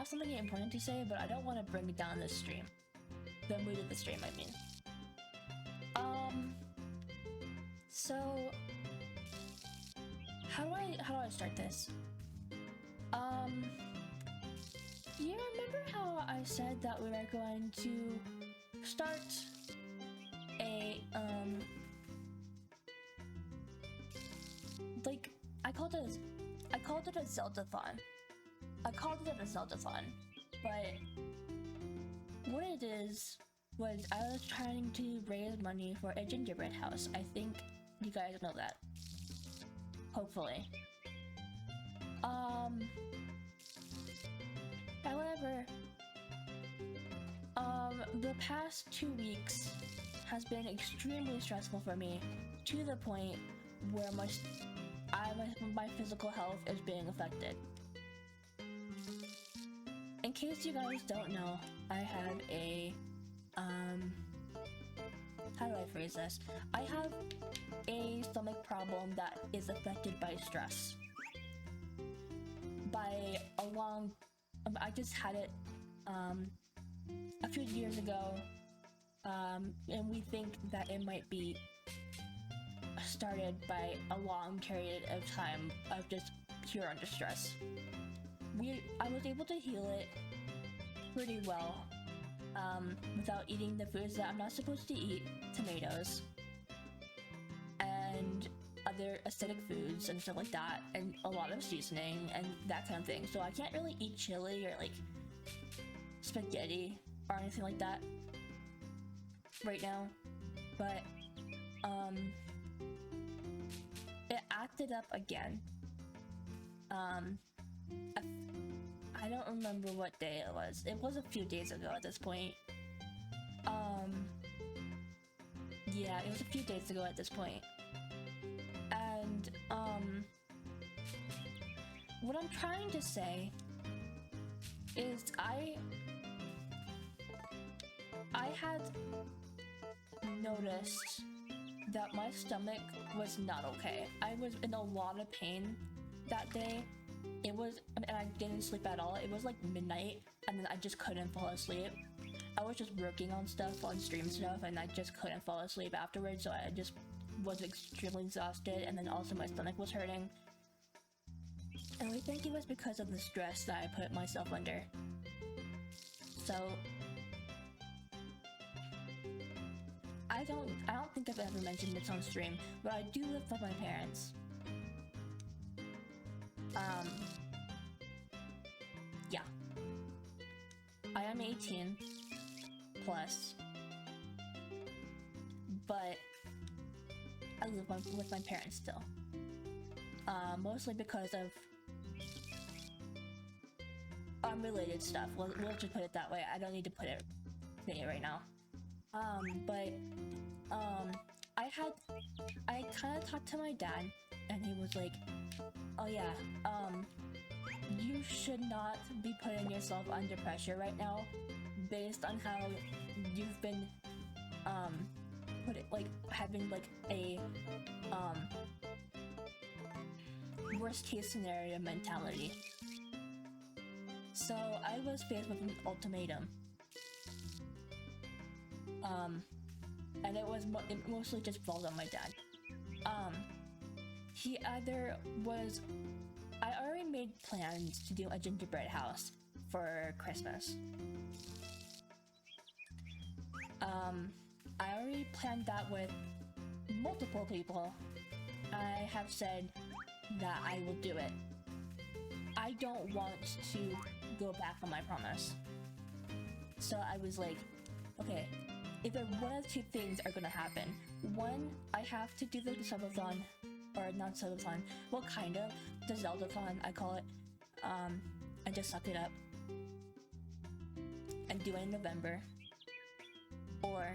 have something important to say, but I don't want to bring down the stream. The mood of the stream, I mean. So how do I start this? You remember how I said that we were going to start a like I called it a Zeldathon. But what it is was I was trying to raise money for a gingerbread house. I think you guys know that. Hopefully. However, the past 2 weeks has been extremely stressful for me, to the point where my physical health is being affected. In case you guys don't know, I have a how do I phrase this? I have a stomach problem that is affected by stress. I just had it a few years ago, and we think that it might be started by a long period of time of just pure under stress. I was able to heal it pretty well without eating the foods that I'm not supposed to eat, tomatoes, and other acidic foods and stuff like that, and a lot of seasoning and that kind of thing. So I can't really eat chili or like spaghetti or anything like that right now. But it acted up again. I don't remember what day it was. It was a few days ago at this point. Yeah, it was a few days ago at this point. And what I'm trying to say is I had noticed that my stomach was not okay. I was in a lot of pain that day. And I didn't sleep at all. It was like midnight, and then I just couldn't fall asleep. I was just working on stuff, on stream stuff, and I just couldn't fall asleep afterwards, so I just was extremely exhausted, and then also my stomach was hurting. And I think it was because of the stress that I put myself under. So I don't think I've ever mentioned this on stream, but I do live with my parents. Yeah. I am 18 plus, but I live with my parents still. Mostly because of unrelated stuff. We'll just put it that way. I don't need to say it right now. I kind of talked to my dad, and he was like, oh yeah, you should not be putting yourself under pressure right now based on how you've been having like a worst case scenario mentality. So I was faced with an ultimatum, and it mostly just falls on my dad. He either was... I already made plans to do a gingerbread house for Christmas. I already planned that with multiple people. I have said that I will do it. I don't want to go back on my promise. So I was like, okay, either one of two things are gonna happen. One, I have to do the subathon, or not subathon, well kind of, the Zeldathon I call it, and just suck it up and do it in November. Or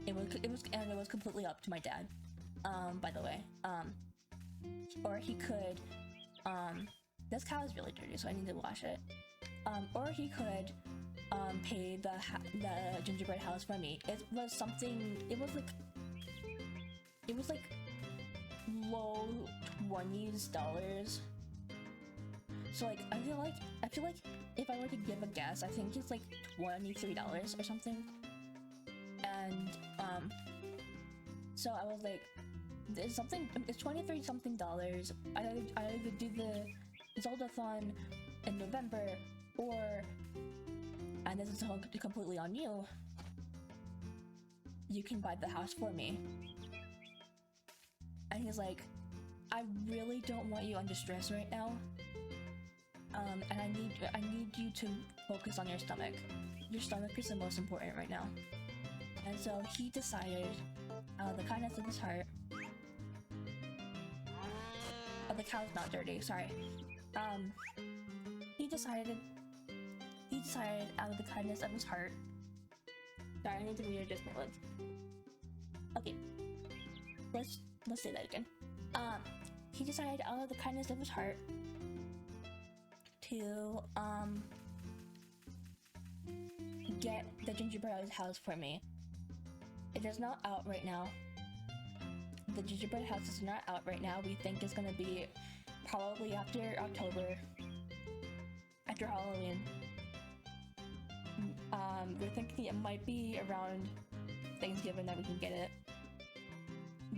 it was completely up to my dad, by the way. Or he could, this cow is really dirty, so I need to wash it. Or he could pay the gingerbread house for me. It was like low $20s. So like I feel like if I were to give a guess, I think it's like $23 or something. And so I was like, it's 23 something dollars. I either do the Zelda-thon in November, or, and this is completely on you, you can buy the house for me. And he's like, I really don't want you under stress right now. And I need you to focus on your stomach. Your stomach is the most important right now. And so he decided, out of the kindness of his heart, oh, the cow's not dirty, sorry. He decided out of the kindness of his heart. Sorry, I need to readjust my words. Okay, let's say that again. He decided out of the kindness of his heart to get the gingerbread house for me. It is not out right now. The gingerbread house is not out right now. We think it's gonna be probably after October, after Halloween. We're thinking it might be around Thanksgiving that we can get it.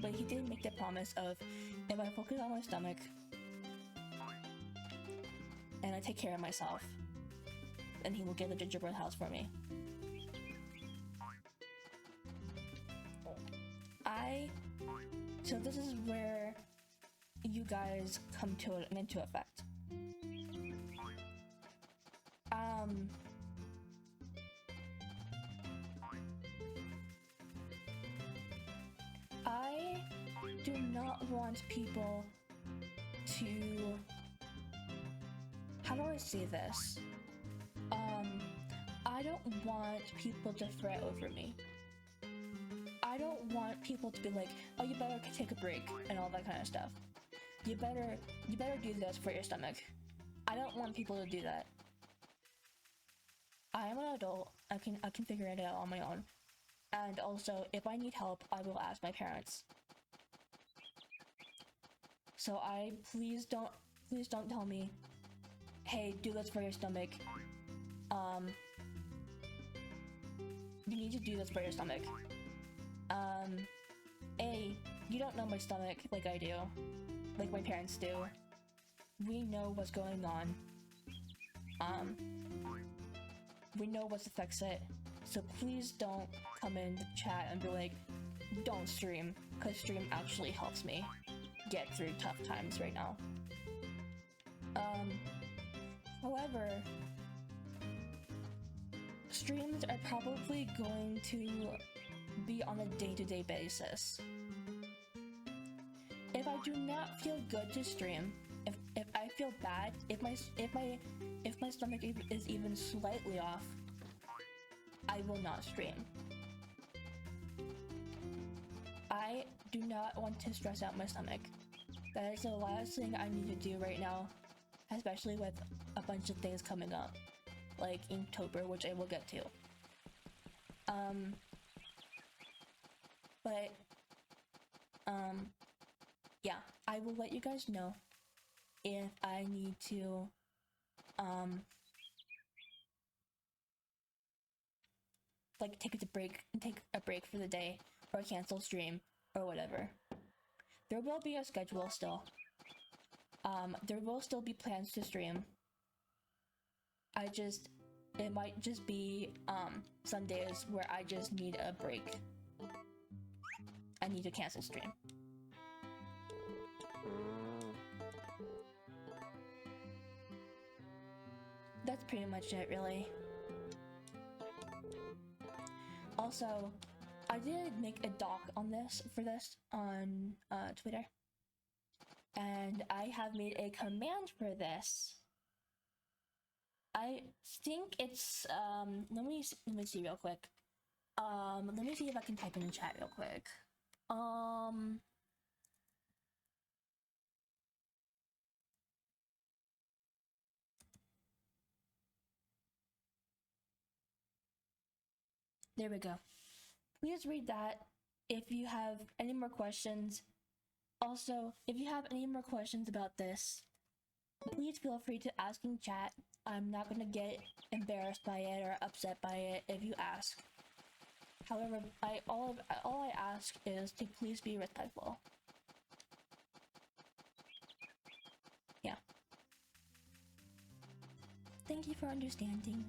But he did make the promise of, if I focus on my stomach and I take care of myself, then he will get the gingerbread house for me. So this is where you guys come into effect. I do not want people to, how do I say this? I don't want people to fret over me. I don't want people to be like, oh, you better take a break and all that kind of stuff. You better do this for your stomach. I don't want people to do that. I am an adult. I can figure it out on my own. And also, if I need help, I will ask my parents. So please don't tell me, hey, do this for your stomach. You need to do this for your stomach. You don't know my stomach like I do, like my parents do. We know what's going on. We know what affects it. So please don't come in the chat and be like, don't stream, because stream actually helps me get through tough times right now. However, streams are probably going to be on a day-to-day basis. If I do not feel good to stream, if I feel bad, if my stomach is even slightly off, I will not stream. I do not want to stress out my stomach. That is the last thing I need to do right now, especially with a bunch of things coming up, like Inktober, which I will get to. Yeah, I will let you guys know if I need to, like take a break for the day, or cancel stream, or whatever. There will be a schedule still. There will still be plans to stream. It might just be, some days where I just need a break. I need to cancel stream. That's pretty much it, really. Also, I did make a doc on this on Twitter, and I have made a command for this. I think it's let me see real quick. Let me see if I can type in the chat real quick. There we go. Please read that if you have any more questions. Also, if you have any more questions about this, Please feel free to ask in chat. I'm not gonna get embarrassed by it or upset by it if you ask. However, all I ask is to please be respectful. Yeah. Thank you for understanding.